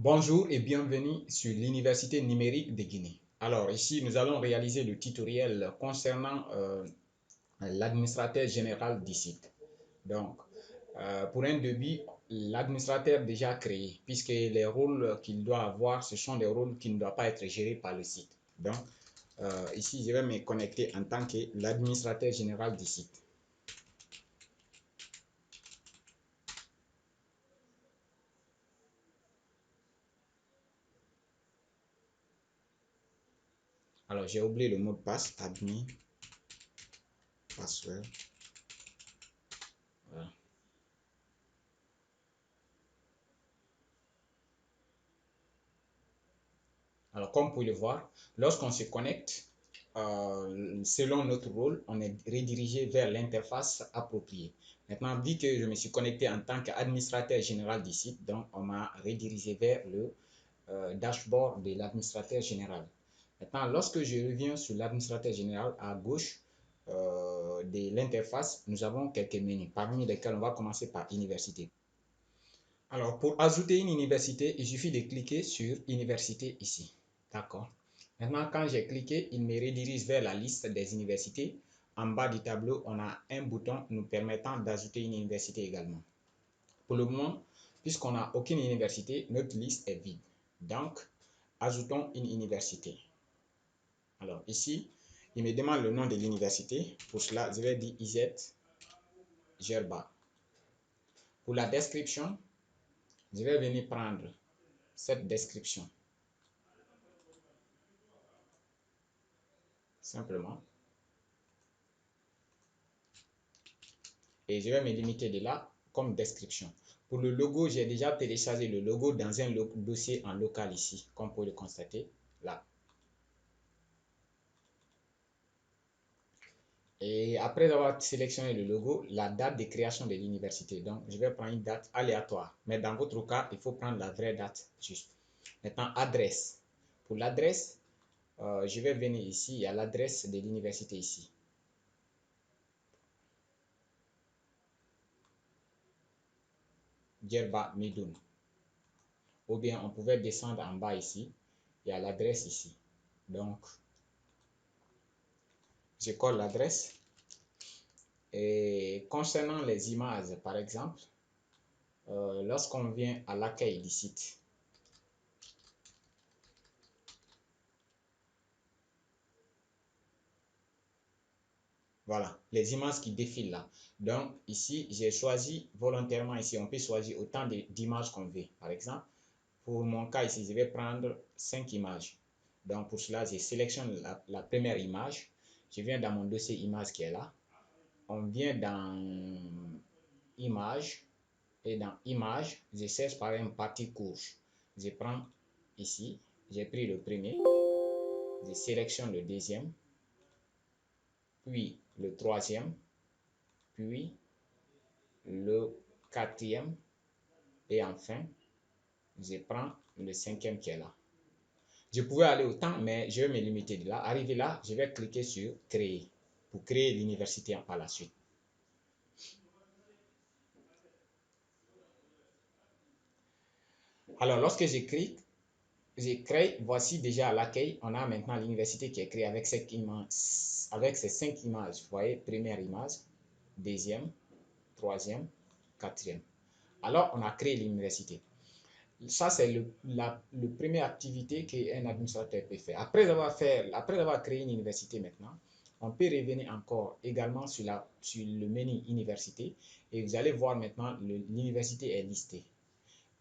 Bonjour et bienvenue sur l'Université numérique de Guinée. Alors ici, nous allons réaliser le tutoriel concernant l'administrateur général du site. Donc, pour un début, l'administrateur déjà créé, puisque les rôles qu'il doit avoir, ce sont des rôles qui ne doivent pas être gérés par le site. Donc, ici, je vais me connecter en tant que l'administrateur général du site. Alors, j'ai oublié le mot de passe, admin, password. Voilà. Alors, comme vous pouvez le voir, lorsqu'on se connecte, selon notre rôle, on est redirigé vers l'interface appropriée. Maintenant, vu que je me suis connecté en tant qu'administrateur général du site, donc on m'a redirigé vers le dashboard de l'administrateur général. Maintenant, lorsque je reviens sur l'administrateur général, à gauche de l'interface, nous avons quelques menus, parmi lesquels on va commencer par université. Alors, pour ajouter une université, il suffit de cliquer sur université ici. D'accord. Maintenant, quand j'ai cliqué, il me redirige vers la liste des universités. En bas du tableau, on a un bouton nous permettant d'ajouter une université également. Pour le moment, puisqu'on n'a aucune université, notre liste est vide. Donc, ajoutons une université. Alors ici, il me demande le nom de l'université. Pour cela, je vais dire IZ Gerba. Pour la description, je vais venir prendre cette description. Simplement. Et je vais me limiter de là comme description. Pour le logo, j'ai déjà téléchargé le logo dans un dossier en local ici, comme vous pouvez le constater là. Et après avoir sélectionné le logo, la date de création de l'université. Donc, je vais prendre une date aléatoire. Mais dans votre cas, il faut prendre la vraie date juste. Maintenant, adresse. Pour l'adresse, je vais venir ici. Il y a l'adresse de l'université ici. Djerba Medoun. Ou bien, on pouvait descendre en bas ici. Il y a l'adresse ici. Donc, je colle l'adresse. Et concernant les images, par exemple, lorsqu'on vient à l'accueil du site, voilà, les images qui défilent là. Donc ici, j'ai choisi volontairement ici, on peut choisir autant d'images qu'on veut. Par exemple, pour mon cas ici, je vais prendre 5 images. Donc pour cela, je sélectionne la première image. Je viens dans mon dossier image qui est là. On vient dans image. Et dans image, je cherche par une partie course. Je prends ici, j'ai pris le premier, je sélectionne le deuxième, puis le troisième, puis le quatrième, et enfin, je prends le cinquième qui est là. Je pouvais aller autant, mais je vais me limiter de là. Arrivé là, je vais cliquer sur créer pour créer l'université par la suite. Alors, lorsque je clique, j'ai créé, voici déjà à l'accueil, on a maintenant l'université qui est créée avec ces 5 images. Vous voyez, première image, deuxième, troisième, quatrième. Alors, on a créé l'université. Ça, c'est la première activité qu'un administrateur peut faire. Après avoir créé une université maintenant, on peut revenir encore également sur le menu université et vous allez voir maintenant l'université est listée.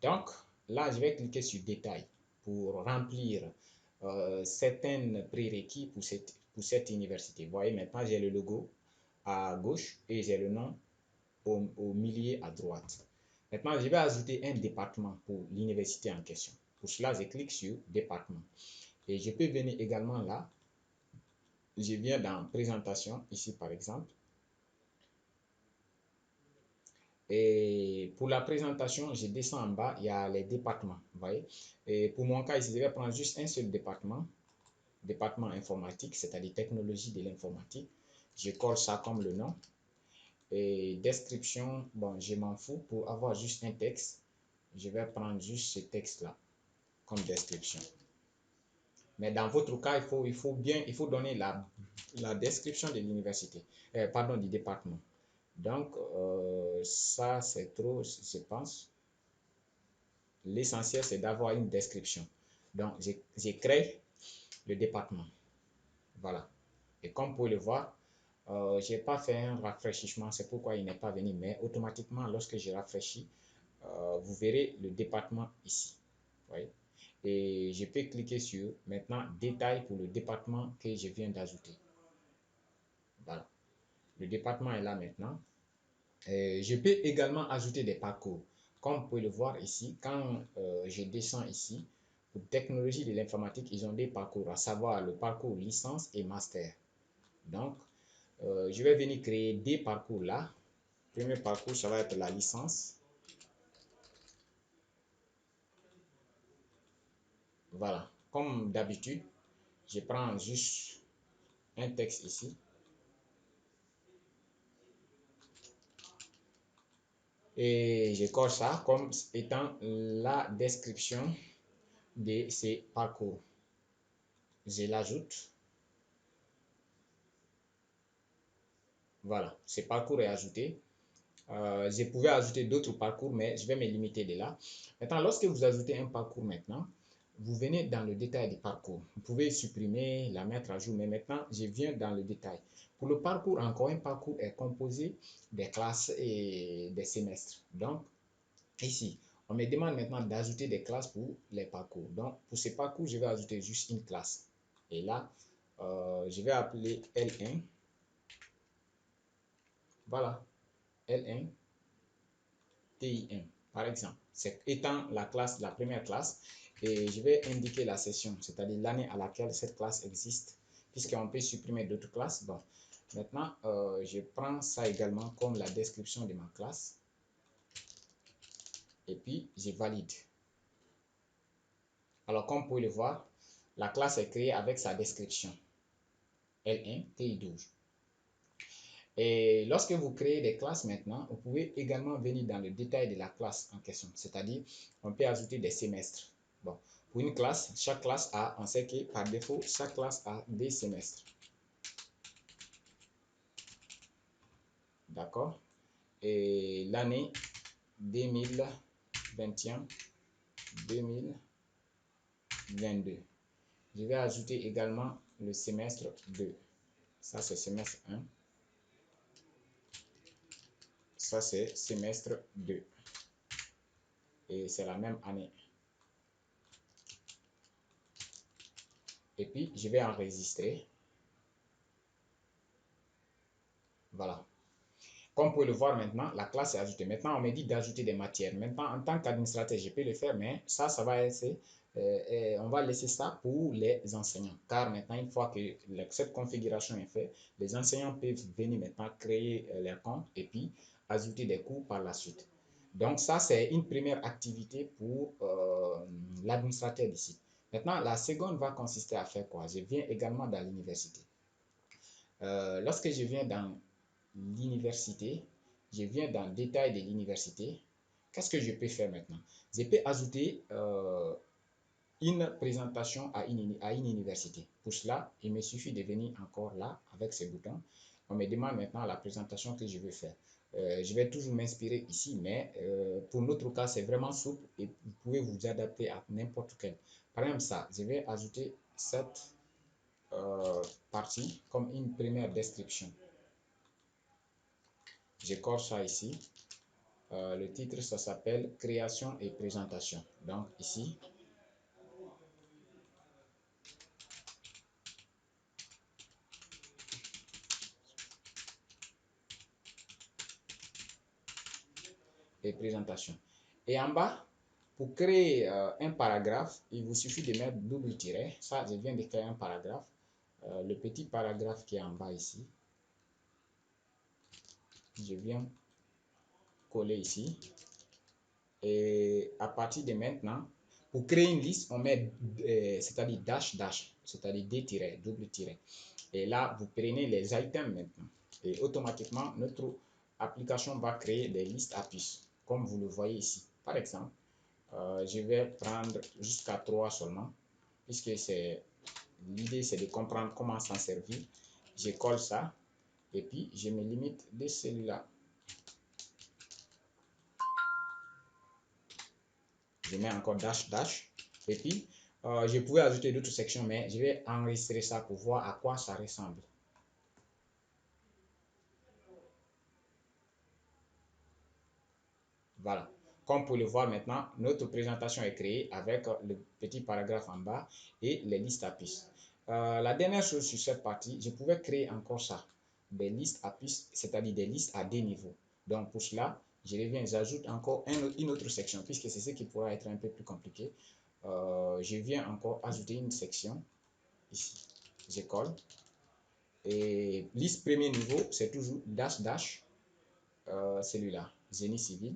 Donc, là, je vais cliquer sur détail pour remplir certains prérequis pour cette université. Vous voyez, maintenant, j'ai le logo à gauche et j'ai le nom au milieu à droite. Maintenant, je vais ajouter un département pour l'université en question. Pour cela, je clique sur département. Et je peux venir également là. Je viens dans présentation, ici par exemple. Et pour la présentation, je descends en bas, il y a les départements, vous voyez. Et pour mon cas ici, je vais prendre juste un seul département, département informatique, c'est-à-dire technologie de l'informatique. Je colle ça comme le nom. Et description, bon, je m'en fous. Pour avoir juste un texte, je vais prendre juste ce texte-là. comme description. Mais dans votre cas, il faut donner la description de l'université, pardon, du département. Donc, ça, c'est trop, je pense. L'essentiel, c'est d'avoir une description. Donc, j'ai créé le département. Voilà. Et comme vous pouvez le voir, je n'ai pas fait un rafraîchissement, c'est pourquoi il n'est pas venu. Mais automatiquement, lorsque je rafraîchis, vous verrez le département ici. Voyez? Et je peux cliquer sur maintenant détail pour le département que je viens d'ajouter. Voilà. Le département est là maintenant. Je peux également ajouter des parcours. Comme vous pouvez le voir ici, quand je descends ici, pour technologie de l'informatique, ils ont des parcours, à savoir le parcours licence et master. Donc, je vais venir créer des parcours là. Premier parcours, ça va être la licence. Voilà. Comme d'habitude, je prends juste un texte ici. Et je colle ça comme étant la description de ces parcours. Je l'ajoute. Voilà, ce parcours est ajouté. Je pouvais ajouter d'autres parcours, mais je vais me limiter de là. Maintenant, lorsque vous ajoutez un parcours maintenant, vous venez dans le détail du parcours. Vous pouvez supprimer, la mettre à jour, mais maintenant, je viens dans le détail. Pour le parcours, encore un parcours est composé des classes et des semestres. Donc, ici, on me demande maintenant d'ajouter des classes pour les parcours. Donc, pour ces parcours, je vais ajouter juste une classe. Et là, je vais appeler L1. Voilà, L1, TI1, par exemple. C'est étant la classe, la première classe. Et je vais indiquer la session, c'est-à-dire l'année à laquelle cette classe existe, puisqu'on peut supprimer d'autres classes. Bon, maintenant, je prends ça également comme la description de ma classe. Et puis, je valide. Alors, comme vous pouvez le voir, la classe est créée avec sa description. L1, TI12. Et lorsque vous créez des classes maintenant, vous pouvez également venir dans le détail de la classe en question. C'est-à-dire, on peut ajouter des semestres. Bon, pour une classe, chaque classe a, on sait que par défaut, chaque classe a des semestres. D'accord? Et l'année 2021, 2022. Je vais ajouter également le semestre 2. Ça, c'est semestre 1. Ça, c'est semestre 2. Et c'est la même année. Et puis, je vais enregistrer. Voilà. Comme vous pouvez le voir maintenant, la classe est ajoutée. Maintenant, on me dit d'ajouter des matières. Maintenant, en tant qu'administrateur, je peux le faire, mais ça va être, on va laisser ça pour les enseignants. Car maintenant, une fois que cette configuration est faite, les enseignants peuvent venir maintenant créer leur compte et puis ajouter des cours par la suite. Donc, ça, c'est une première activité pour l'administrateur d'ici. Maintenant, la seconde va consister à faire quoi? Je viens également dans l'université. Lorsque je viens dans l'université, je viens dans le détail de l'université. Qu'est-ce que je peux faire maintenant? Je peux ajouter une présentation à une université. Pour cela, il me suffit de venir encore là avec ce bouton. On me demande maintenant la présentation que je veux faire. Je vais toujours m'inspirer ici, mais pour notre cas, c'est vraiment souple et vous pouvez vous adapter à n'importe quel. Par exemple, ça, je vais ajouter cette partie comme une première description. Je colle ça ici. Le titre, ça s'appelle création et présentation. Donc ici, et présentation. Et en bas, pour créer un paragraphe, il vous suffit de mettre double tiret. Ça, je viens de créer un paragraphe. Le petit paragraphe qui est en bas ici, je viens coller ici. Et à partir de maintenant, pour créer une liste, on met, c'est-à-dire dash, c'est-à-dire des tirets, double tiret. Et là, vous prenez les items maintenant. Et automatiquement, notre application va créer des listes à puces, comme vous le voyez ici. Par exemple, Je vais prendre jusqu'à 3 seulement, puisque l'idée c'est de comprendre comment s'en servir. Je colle ça et puis je me limite de celui-là. Je mets encore dash dash et puis je pouvais ajouter d'autres sections, mais je vais enregistrer ça pour voir à quoi ça ressemble. Voilà. Comme vous pouvez le voir maintenant, notre présentation est créée avec le petit paragraphe en bas et les listes à puces. La dernière chose sur cette partie, je pouvais créer encore ça, des listes à puces, c'est-à-dire des listes à des niveaux. Donc pour cela, je reviens, j'ajoute encore une autre section, puisque c'est ce qui pourra être un peu plus compliqué. Je viens encore ajouter une section ici. Je colle. Et liste premier niveau, c'est toujours dash dash, celui-là, génie civil.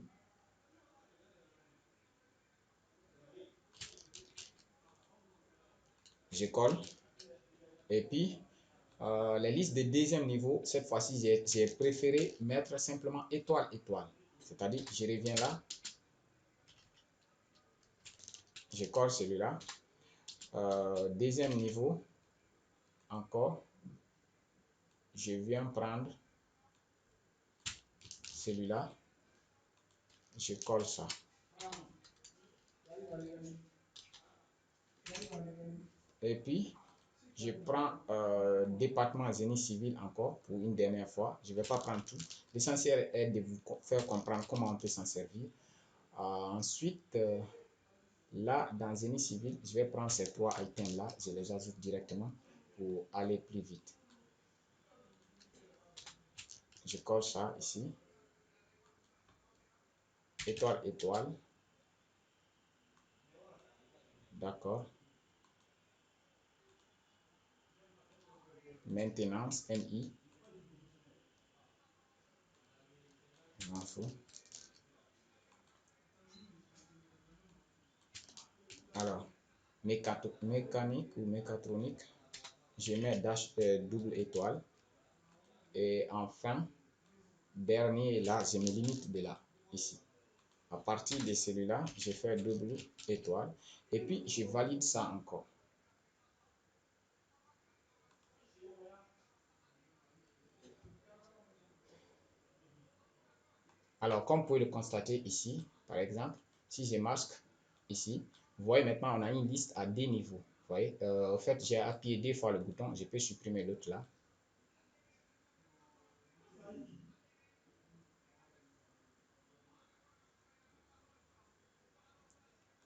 Je colle. Et puis, les listes de deuxième niveau, cette fois-ci, j'ai préféré mettre simplement étoile, étoile. C'est-à-dire, je reviens là, je colle celui-là. Deuxième niveau, encore, je viens prendre celui-là, je colle ça. Et puis, je prends département génie civil encore pour une dernière fois. Je ne vais pas prendre tout. L'essentiel est de vous faire comprendre comment on peut s'en servir. Ensuite, là, dans génie civil, je vais prendre ces trois items-là. Je les ajoute directement pour aller plus vite. Je colle ça ici. Étoile, étoile. D'accord. Maintenance, MI. Je m'en fous. Alors, mécanique ou mécatronique, je mets dash double étoile. Et enfin, dernier là, je me limite de là, ici. À partir de celui-là, je fais double étoile. Et puis, je valide ça encore. Alors, comme vous pouvez le constater ici, par exemple, si je masque ici, vous voyez maintenant, on a une liste à deux niveaux. Vous voyez, en fait, j'ai appuyé deux fois le bouton, je peux supprimer l'autre là.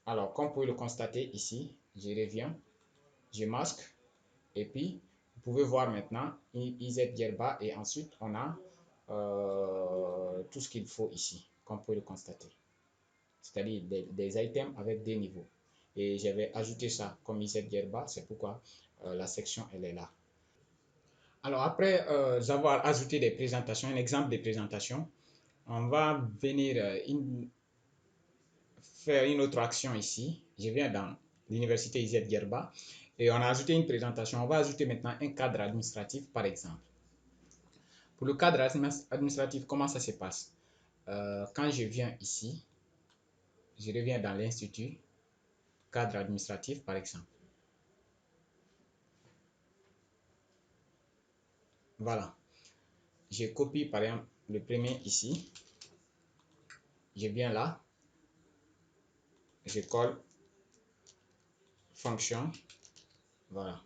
Alors, comme vous pouvez le constater ici, je reviens, je masque, et puis, vous pouvez voir maintenant IZ Gerba, et ensuite, on a tout ce qu'il faut ici, comme vous pouvez le constater. C'est-à-dire des items avec des niveaux. Et j'avais ajouté ça comme IZ Gerba, c'est pourquoi la section, elle est là. Alors, après avoir ajouté des présentations, un exemple de présentation, on va venir faire une autre action ici. Je viens dans l'université IZ Gerba et on a ajouté une présentation. On va ajouter maintenant un cadre administratif, par exemple. Pour le cadre administratif, comment ça se passe? Quand je viens ici, je reviens dans l'institut, cadre administratif, par exemple. Voilà. Je copie, par exemple, le premier ici. Je viens là. Je colle. Fonction. Voilà.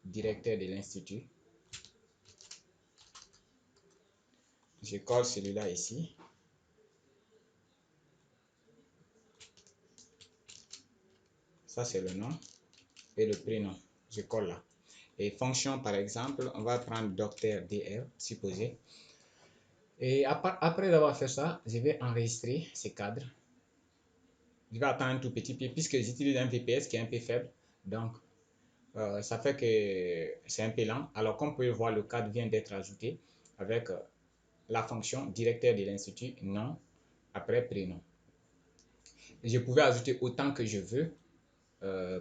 Directeur de l'institut. Je colle celui-là ici. Ça, c'est le nom et le prénom. Je colle là. Et fonction, par exemple, on va prendre docteur DR, supposé. Et après avoir fait ça, je vais enregistrer ces cadres. Je vais attendre un tout petit peu puisque j'utilise un VPS qui est un peu faible. Donc, ça fait que c'est un peu lent. Alors, comme vous pouvez voir, le cadre vient d'être ajouté avec la fonction directeur de l'institut, nom, après prénom. Je pouvais ajouter autant que je veux.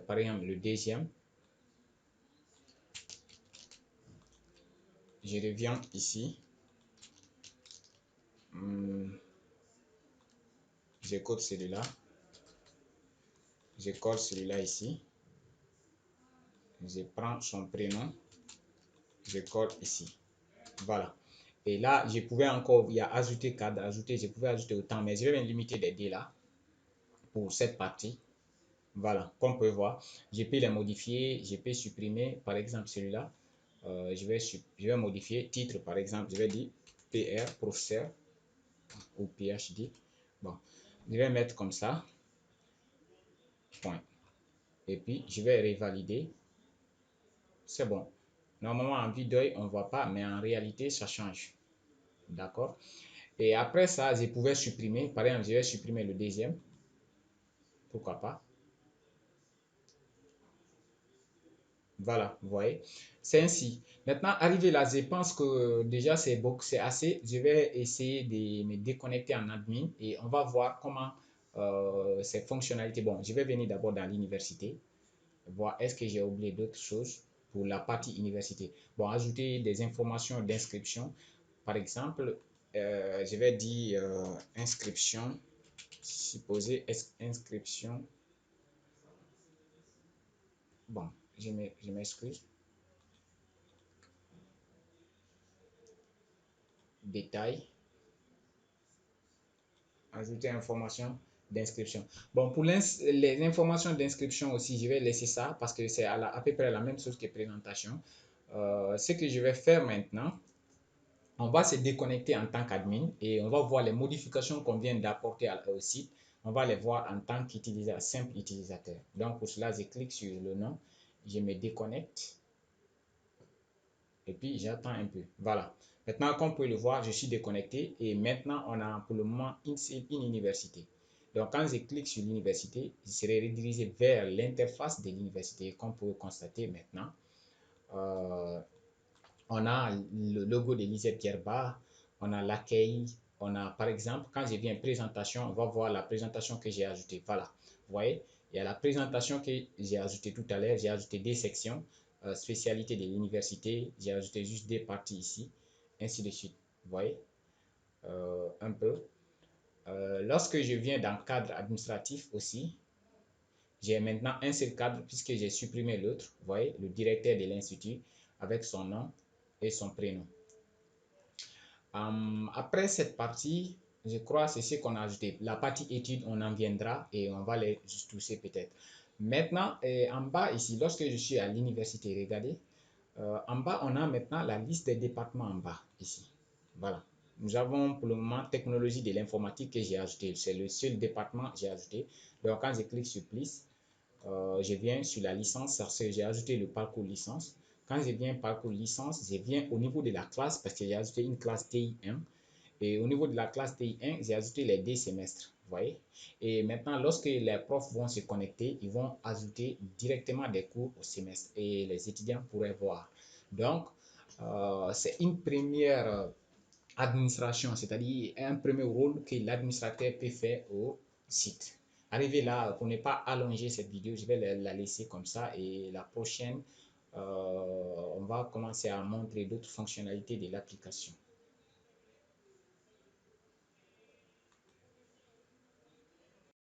Par exemple, le deuxième. Je reviens ici. Je copie celui-là. Je colle celui-là ici. Je prends son prénom. Je colle ici. Voilà. Et là, je pouvais encore, il y a ajouter cadre, ajouter, je pouvais ajouter autant, mais je vais me limiter des dés là pour cette partie. Voilà, comme on peut voir, je peux les modifier, je peux supprimer, par exemple celui-là. Je vais modifier titre, par exemple, je vais dire PR, professeur, ou PhD. Bon, je vais mettre comme ça, point. Et puis, je vais revalider. C'est bon. Normalement, en vue d'œil, on ne voit pas, mais en réalité, ça change. D'accord? Et après ça, je pouvais supprimer. Par exemple, je vais supprimer le deuxième. Pourquoi pas? Voilà, vous voyez. C'est ainsi. Maintenant, arrivé là, je pense que déjà c'est assez. Je vais essayer de me déconnecter en admin et on va voir comment ces fonctionnalités. Bon, je vais venir d'abord dans l'université, voir est-ce que j'ai oublié d'autres choses pour la partie université. Bon, ajouter des informations d'inscription. Par exemple, je vais dire inscription, supposé inscription. Bon, je m'excuse. Détail. Ajouter information d'inscription. Bon, pour les informations d'inscription aussi, je vais laisser ça parce que c'est à peu près la même chose que présentation. Ce que je vais faire maintenant, on va se déconnecter en tant qu'admin et on va voir les modifications qu'on vient d'apporter au site. On va les voir en tant qu'utilisateur, simple utilisateur. Donc, pour cela, je clique sur le nom, je me déconnecte et puis j'attends un peu. Voilà. Maintenant, comme vous pouvez le voir, je suis déconnecté et maintenant, on a pour le moment une université. Donc, quand je clique sur l'université, je serai redirigé vers l'interface de l'université. Comme vous pouvez constater maintenant, euh, on a le logo de l'ISEP Djerba, on a l'accueil, on a par exemple, quand je viens présentation, on va voir la présentation que j'ai ajoutée. Voilà, vous voyez, il y a la présentation que j'ai ajoutée tout à l'heure, j'ai ajouté des sections, spécialité de l'université, j'ai ajouté juste des parties ici, ainsi de suite. Vous voyez, un peu. Lorsque je viens dans cadre administratif aussi, j'ai maintenant un seul cadre puisque j'ai supprimé l'autre. Vous voyez, le directeur de l'institut avec son nom et son prénom. Après cette partie, je crois c'est ce qu'on a ajouté. La partie études, on en viendra et on va les toucher peut-être. Maintenant, en bas ici, lorsque je suis à l'université, regardez, en bas, on a maintenant la liste des départements en bas ici. Voilà. Nous avons pour le moment technologie de l'informatique que j'ai ajouté. C'est le seul département que j'ai ajouté. Donc, quand je clique sur plus, je viens sur la licence parce que j'ai ajouté le parcours licence. Quand je viens parcours licence, je viens au niveau de la classe parce que j'ai ajouté une classe TI1. Et au niveau de la classe TI1, j'ai ajouté les 2 semestres. Vous voyez? Et maintenant, lorsque les profs vont se connecter, ils vont ajouter directement des cours au semestre et les étudiants pourraient voir. Donc, c'est une première administration, c'est-à-dire un premier rôle que l'administrateur peut faire au site. Arrivé là, pour ne pas allonger cette vidéo, je vais la laisser comme ça et la prochaine, on va commencer à montrer d'autres fonctionnalités de l'application.